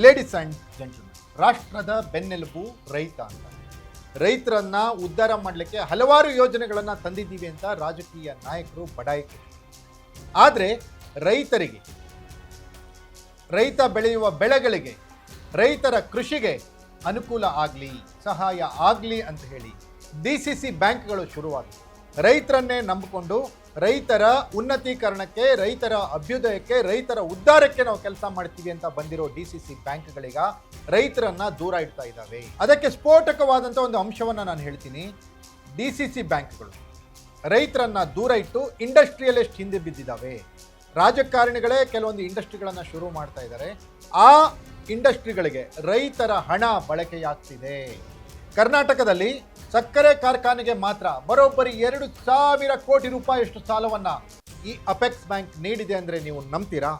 Ladies and gentlemen, ರಾಷ್ಟ್ರದ ಬೆನ್ನೆಲುಬು ರೈತ ಅಂತ. ರೈತರನ್ನ ಉದ್ಧಾರ ಮಾಡಲಿಕ್ಕೆ ಹಲವಾರು ಯೋಜನೆಗಳನ್ನ ತಂದಿದ್ದೀವಿ ಅಂತ ರಾಜಕೀಯ ನಾಯಕರು ಬಡಾಯಿಕೆ. ಆದರೆ ರೈತರಿಗೆ, ರೈತ ಬೆಳೆಯುವ ಬೆಳೆಗಳಿಗೆ, ರೈತರ ಕೃಷಿಗೆ ಅನುಕೂಲ ಆಗಲಿ, ಸಹಾಯ ಆಗಲಿ ಅಂತ ಹೇಳಿ ಡಿಸಿಸಿ ಬ್ಯಾಂಕ್ಗಳು ಶುರುವಾದವು. ರೈತರನ್ನೇ ನಂಬಿಕೊಂಡು ರೈತರ ಉನ್ನತೀಕರಣಕ್ಕೆ, ರೈತರ ಅಭ್ಯುದಯಕ್ಕೆ, ರೈತರ ಉದ್ಧಾರಕ್ಕೆ ನಾವು ಕೆಲಸ ಮಾಡ್ತೀವಿ ಅಂತ ಬಂದಿರೋ ಡಿಸಿಸಿ ಬ್ಯಾಂಕ್ಗಳೀಗ ರೈತರನ್ನ ದೂರ ಇಡ್ತಾ ಇದ್ದಾವೆ. ಅದಕ್ಕೆ ಸ್ಫೋಟಕವಾದಂಥ ಒಂದು ಅಂಶವನ್ನು ನಾನು ಹೇಳ್ತೀನಿ. ಡಿಸಿಸಿ ಬ್ಯಾಂಕ್ಗಳು ರೈತರನ್ನ ದೂರ ಇಟ್ಟು ಇಂಡಸ್ಟ್ರಿಯಲಿಸ್ಟ್ ಹಿಂದೆ ಬಿದ್ದಿದ್ದಾವೆ. ರಾಜಕಾರಣಿಗಳೇ ಕೆಲವೊಂದು ಇಂಡಸ್ಟ್ರಿಗಳನ್ನು ಶುರು ಮಾಡ್ತಾ ಇದ್ದಾರೆ. ಆ ಇಂಡಸ್ಟ್ರಿಗಳಿಗೆ ರೈತರ ಹಣ ಬಳಕೆಯಾಗ್ತಿದೆ. ಕರ್ನಾಟಕದಲ್ಲಿ ಸಕ್ಕರೆ ಕಾರ್ಖಾನೆಗೆ ಮಾತ್ರ ಬರೋಬ್ಬರಿ 2,000 ಕೋಟಿ ರೂಪಾಯಿಯಷ್ಟು ಸಾಲವನ್ನ ಈ ಅಪೆಕ್ಸ್ ಬ್ಯಾಂಕ್ ನೀಡಿದೆ ಅಂದ್ರೆ ನೀವು ನಂಬ್ತೀರಾ?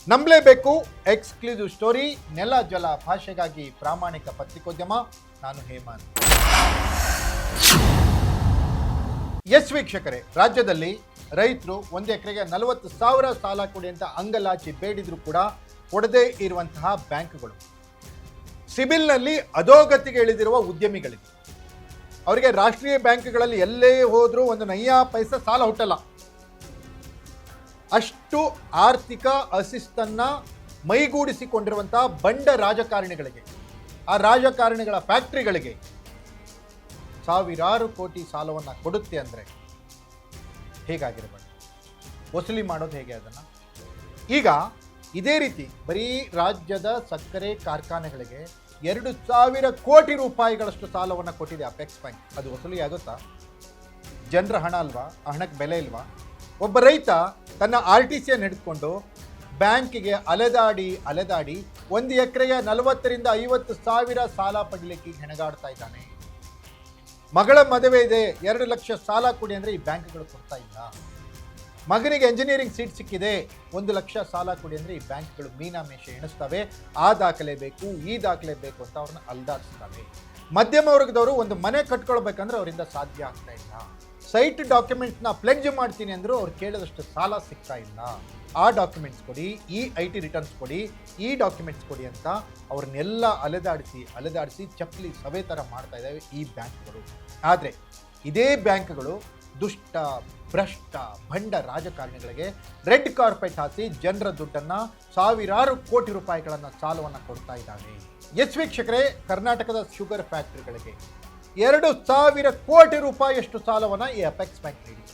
ನಂಬಲೇಬೇಕು. ಎಕ್ಸ್ಕ್ಲೂಸಿವ್ ಸ್ಟೋರಿ, ನೆಲ ಜಲ ಭಾಷೆಗಾಗಿ ಪ್ರಾಮಾಣಿಕ ಪತ್ರಿಕೋದ್ಯಮ. ನಾನು ಹೇಮಂತ್. ಎಸ್ ವೀಕ್ಷಕರೇ, ರಾಜ್ಯದಲ್ಲಿ ರೈತರು 1 ಎಕರೆಗೆ 40,000 ಸಾಲ ಕೊಡಿ ಅಂತ ಅಂಗಲಾಚಿ ಬೇಡಿದ್ರು ಕೂಡ ಕೊಡದೇ ಇರುವಂತಹ ಬ್ಯಾಂಕ್ಗಳು, ಸಿಬಿಲ್ನಲ್ಲಿ ಅಧೋಗತಿಗೆ ಇಳಿದಿರುವ ಉದ್ಯಮಿಗಳಿಗೆ, ಅವರಿಗೆ ರಾಷ್ಟ್ರೀಯ ಬ್ಯಾಂಕ್ಗಳಲ್ಲಿ ಎಲ್ಲೇ ಹೋದ್ರೂ ಒಂದು ನಯ್ಯ ಪೈಸೆ ಸಾಲ ಹುಟ್ಟಲ್ಲ. ಅಷ್ಟು ಆರ್ಥಿಕ ಅಶಿಸ್ತನ್ನ ಮೈಗೂಡಿಸಿಕೊಂಡಿರುವಂತಹ ಬಂಡ ರಾಜಕಾರಣಿಗಳಿಗೆ, ಆ ರಾಜಕಾರಣಿಗಳ ಫ್ಯಾಕ್ಟ್ರಿಗಳಿಗೆ ಸಾವಿರಾರು ಕೋಟಿ ಸಾಲವನ್ನು ಕೊಡುತ್ತೆ ಅಂದರೆ ಹೇಗಾಗಿರಬಾರ್ದು? ವಸೂಲಿ ಮಾಡೋದು ಹೇಗೆ ಅದನ್ನು? ಈಗ ಇದೇ ರೀತಿ ಬರೀ ರಾಜ್ಯದ ಸಕ್ಕರೆ ಕಾರ್ಖಾನೆಗಳಿಗೆ 2,000 ಕೋಟಿ ರೂಪಾಯಿಗಳಷ್ಟು ಸಾಲವನ್ನು ಕೊಟ್ಟಿದೆ ಅಪೆಕ್ಸ್ ಬ್ಯಾಂಕ್. ಅದು ವಸೂಲಿ ಆಗುತ್ತಾ? ಜನರ ಹಣ ಅಲ್ವಾ? ಆ ಹಣಕ್ಕೆ ಬೆಲೆ ಇಲ್ವಾ? ಒಬ್ಬ ರೈತ ತನ್ನ RTC ಹಿಡಿದುಕೊಂಡು ಬ್ಯಾಂಕಿಗೆ ಅಲೆದಾಡಿ 1 ಎಕರೆಗೆ 40,000 ರಿಂದ 50,000 ಸಾಲ ಪಡಲಿಕ್ಕೆ ಹೆಣಗಾಡ್ತಾ ಇದ್ದಾನೆ. ಮಗಳ ಮದುವೆ ಇದೆ, 2 ಲಕ್ಷ ಸಾಲ ಕೊಡಿ ಅಂದರೆ ಈ ಬ್ಯಾಂಕ್ಗಳು ಕೊಡ್ತಾ ಇಲ್ಲ. ಮಗನಿಗೆ ಎಂಜಿನಿಯರಿಂಗ್ ಸೀಟ್ ಸಿಕ್ಕಿದೆ, 1 ಲಕ್ಷ ಸಾಲ ಕೊಡಿ ಅಂದರೆ ಈ ಬ್ಯಾಂಕ್ಗಳು ಮೀನಾಮೇಷ ಎಣಿಸ್ತವೆ. ಆ ದಾಖಲೆ ಬೇಕು, ಈ ದಾಖಲೆ ಬೇಕು ಅಂತ ಅವ್ರನ್ನ ಅಲ್ದಾಡಿಸ್ತವೆ. ಮಧ್ಯಮ ವರ್ಗದವರು ಒಂದು ಮನೆ ಕಟ್ಕೊಳ್ಬೇಕಂದ್ರೆ ಅವರಿಂದ ಸಾಧ್ಯ ಆಗ್ತಾ ಇಲ್ಲ. ಸೈಟ್ ಡಾಕ್ಯುಮೆಂಟ್ಸ್ನ ಪ್ಲೆಡ್ಜ್ ಮಾಡ್ತೀನಿ ಅಂದರೂ ಅವ್ರು ಕೇಳಿದಷ್ಟು ಸಾಲ ಸಿಗ್ತಾ ಇಲ್ಲ. ಆ ಡಾಕ್ಯುಮೆಂಟ್ಸ್ ಕೊಡಿ, ಈ IT ರಿಟರ್ನ್ಸ್ ಕೊಡಿ, ಈ ಡಾಕ್ಯುಮೆಂಟ್ಸ್ ಕೊಡಿ ಅಂತ ಅವ್ರನ್ನೆಲ್ಲ ಅಲೆದಾಡಿಸಿ ಚಪ್ಪಲಿ ಸಭೆ ಥರ ಮಾಡ್ತಾ ಇದ್ದಾವೆ ಈ ಬ್ಯಾಂಕ್ಗಳು. ಆದರೆ ಇದೇ ಬ್ಯಾಂಕ್ಗಳು ದುಷ್ಟ, ಭ್ರಷ್ಟ, ಭಂಡ ರಾಜಕಾರಣಿಗಳಿಗೆ ರೆಡ್ ಕಾರ್ಪೆಟ್ ಹಾಕಿ ಜನರ ದುಡ್ಡನ್ನು, ಸಾವಿರಾರು ಕೋಟಿ ರೂಪಾಯಿಗಳನ್ನು ಸಾಲವನ್ನು ಕೊಡ್ತಾ ಇದ್ದಾವೆ. ಎಸ್ ವೀಕ್ಷಕರೇ, ಕರ್ನಾಟಕದ ಶುಗರ್ ಫ್ಯಾಕ್ಟ್ರಿಗಳಿಗೆ 2,000 ಕೋಟಿ ರೂಪಾಯಿಯಷ್ಟು ಸಾಲವನ್ನು ಈ ಅಪೆಕ್ಸ್ ಬ್ಯಾಂಕ್ ನೀಡಿದೆ.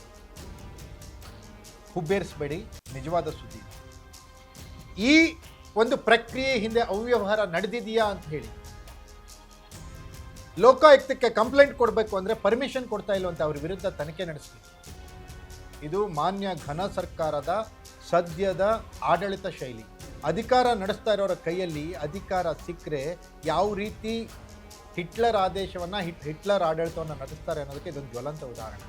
ಹುಬ್ಬೇರಿಸಬೇಡಿ, ನಿಜವಾದ ಸುದ್ದಿ. ಈ ಒಂದು ಪ್ರಕ್ರಿಯೆ ಹಿಂದೆ ಅವ್ಯವಹಾರ ನಡೆದಿದೆಯಾ ಅಂತ ಹೇಳಿ ಲೋಕಾಯುಕ್ತಕ್ಕೆ ಕಂಪ್ಲೇಂಟ್ ಕೊಡಬೇಕು ಅಂದರೆ ಪರ್ಮಿಷನ್ ಕೊಡ್ತಾ ಇಲ್ಲ ಅಂತ ಅವ್ರ ವಿರುದ್ಧ ತನಿಖೆ ನಡೆಸಬೇಕು. ಇದು ಮಾನ್ಯ ಘನ ಸರ್ಕಾರದ ಸದ್ಯದ ಆಡಳಿತ ಶೈಲಿ. ಅಧಿಕಾರ ನಡೆಸ್ತಾ ಇರೋರ ಕೈಯಲ್ಲಿ ಅಧಿಕಾರ ಸಿಕ್ಕರೆ ಯಾವ ರೀತಿ ಹಿಟ್ಲರ್ ಆದೇಶವನ್ನು, ಹಿಟ್ಲರ್ ಆಡಳಿತವನ್ನು ನಡೆಸ್ತಾರೆ ಅನ್ನೋದಕ್ಕೆ ಇದೊಂದು ಜ್ವಲಂತ ಉದಾಹರಣೆ.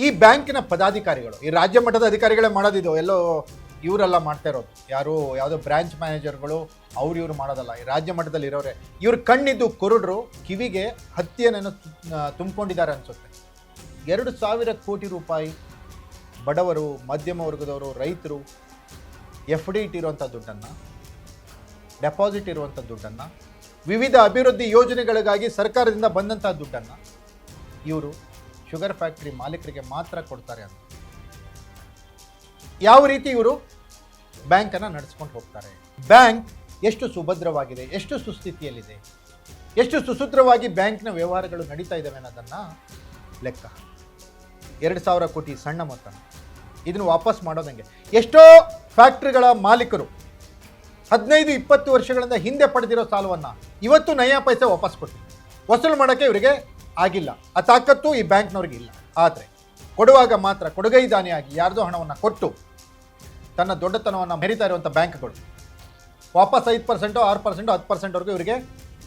ಈ ಬ್ಯಾಂಕಿನ ಪದಾಧಿಕಾರಿಗಳು, ಈ ರಾಜ್ಯ ಮಟ್ಟದ ಅಧಿಕಾರಿಗಳೇ ಮಾಡೋದಿದು, ಎಲ್ಲೋ ಇವರೆಲ್ಲ ಮಾಡ್ತಾ ಇರೋದು. ಯಾವುದೋ ಬ್ರಾಂಚ್ ಮ್ಯಾನೇಜರ್ಗಳು ಇವ್ರು ಮಾಡೋದಲ್ಲ, ಈ ರಾಜ್ಯ ಮಟ್ಟದಲ್ಲಿ ಇರೋರೆ. ಇವ್ರ ಕಣ್ಣಿದ್ದು ಕುರುಡ್ರು, ಕಿವಿಗೆ ಹತ್ತಿಯನ್ನೇನೋ ತುಂಬಿಕೊಂಡಿದ್ದಾರೆ ಅನ್ಸುತ್ತೆ. 2,000 ಕೋಟಿ ರೂಪಾಯಿ ಬಡವರು, ಮಧ್ಯಮ ವರ್ಗದವರು, ರೈತರು FD ಇಟ್ಟಿರುವಂಥ ದುಡ್ಡನ್ನು, ಡೆಪಾಸಿಟ್ ಇರುವಂಥ ದುಡ್ಡನ್ನು, ವಿವಿಧ ಅಭಿವೃದ್ಧಿ ಯೋಜನೆಗಳಿಗಾಗಿ ಸರ್ಕಾರದಿಂದ ಬಂದಂಥ ದುಡ್ಡನ್ನು ಇವರು ಶುಗರ್ ಫ್ಯಾಕ್ಟ್ರಿ ಮಾಲೀಕರಿಗೆ ಮಾತ್ರ ಕೊಡ್ತಾರೆ ಅಂತ ಯಾವ ರೀತಿ ಇವರು ಬ್ಯಾಂಕನ್ನು ನಡೆಸ್ಕೊಂಡು ಹೋಗ್ತಾರೆ? ಬ್ಯಾಂಕ್ ಎಷ್ಟು ಸುಭದ್ರವಾಗಿದೆ, ಎಷ್ಟು ಸುಸ್ಥಿತಿಯಲ್ಲಿದೆ, ಎಷ್ಟು ಸುಸೂತ್ರವಾಗಿ ಬ್ಯಾಂಕ್ನ ವ್ಯವಹಾರಗಳು ನಡೀತಾ ಇದ್ದಾವೆ ಅನ್ನೋದನ್ನು ಲೆಕ್ಕ. 2,000 ಕೋಟಿ ಸಣ್ಣ ಮೊತ್ತ, ಇದನ್ನು ವಾಪಸ್ ಮಾಡೋದಂಗೆ. ಎಷ್ಟೋ ಫ್ಯಾಕ್ಟ್ರಿಗಳ ಮಾಲೀಕರು 15-20 ವರ್ಷಗಳಿಂದ ಹಿಂದೆ ಪಡೆದಿರೋ ಸಾಲವನ್ನು ಇವತ್ತು ನಯಾ ಪೈಸೆ ವಾಪಸ್ ಕೊಟ್ಟಿದ್ದಾರೆ. ವಸೂಲು ಮಾಡೋಕ್ಕೆ ಇವರಿಗೆ ಆಗಿಲ್ಲ, ಆ ತಾಕತ್ತು ಈ ಬ್ಯಾಂಕ್ನವ್ರಿಗೆ ಇಲ್ಲ. ಆದರೆ ಕೊಡುವಾಗ ಮಾತ್ರ ಕೊಡುಗೈದಾನಿಯಾಗಿ ಯಾರ್ದೋ ಹಣವನ್ನು ಕೊಟ್ಟು ತನ್ನ ದೊಡ್ಡತನವನ್ನು ಮೆರಿತಾ ಇರುವಂಥ ಬ್ಯಾಂಕ್ಗಳು ವಾಪಸ್ 5%, 6%, 10%ವರೆಗೂ ಇವರಿಗೆ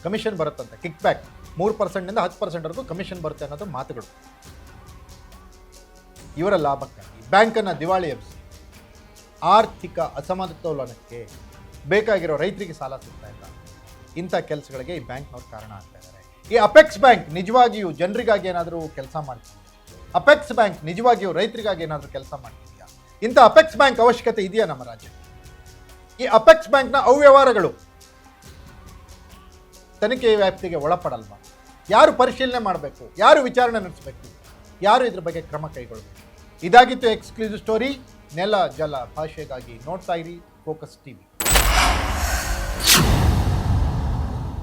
ಕಮಿಷನ್ ಬರುತ್ತಂತೆ. ಕಿಕ್ ಬ್ಯಾಕ್ 3%ನಿಂದ 10%ವರೆಗೂ ಕಮಿಷನ್ ಬರುತ್ತೆ ಅನ್ನೋದು ಮಾತುಗಳು. ಇವರ ಲಾಭಕ್ಕಾಗಿ ಬ್ಯಾಂಕನ್ನು ದಿವಾಳಿ ಎಬ್ಬಿಸಿ ಆರ್ಥಿಕ ಅಸಮತೋಲನಕ್ಕೆ ಬೇಕಾಗಿರೋ ರೈತರಿಗೆ ಸಾಲ ಸಿಗ್ತಾ ಇಲ್ಲ. ಇಂಥ ಕೆಲಸಗಳಿಗೆ ಈ ಬ್ಯಾಂಕ್ನವ್ರು ಕಾರಣ ಆಗ್ತಾ ಇದ್ದಾರೆ. ಈ ಅಪೆಕ್ಸ್ ಬ್ಯಾಂಕ್ ನಿಜವಾಗಿಯೂ ಜನರಿಗಾಗಿ ಏನಾದರೂ ಕೆಲಸ ಮಾಡ್ತಿದೆಯಾ? ಅಪೆಕ್ಸ್ ಬ್ಯಾಂಕ್ ನಿಜವಾಗಿಯೂ ರೈತರಿಗಾಗಿ ಏನಾದರೂ ಕೆಲಸ ಮಾಡ್ತಿದೆಯಾ? ಇಂಥ ಅಪೆಕ್ಸ್ ಬ್ಯಾಂಕ್ ಅವಶ್ಯಕತೆ ಇದೆಯಾ ನಮ್ಮ ರಾಜ್ಯಕ್ಕೆ? ಈ ಅಪೆಕ್ಸ್ ಬ್ಯಾಂಕ್ನ ಅವ್ಯವಹಾರಗಳು ತನಿಖೆ ವ್ಯಾಪ್ತಿಗೆ ಒಳಪಡಲ್ವಾ? ಯಾರು ಪರಿಶೀಲನೆ ಮಾಡಬೇಕು? ಯಾರು ವಿಚಾರಣೆ ನಡೆಸಬೇಕು? ಯಾರು ಇದ್ರ ಬಗ್ಗೆ ಕ್ರಮ ಕೈಗೊಳ್ಳಬೇಕು? ಇದಾಗಿತ್ತು ಎಕ್ಸ್ಕ್ಲೂಸಿವ್ ಸ್ಟೋರಿ. ನೆಲ ಜಲ ಭಾಷೆಗಾಗಿ ನೋಡ್ತಾ ಇರಿ ಫೋಕಸ್ ಟಿವಿ.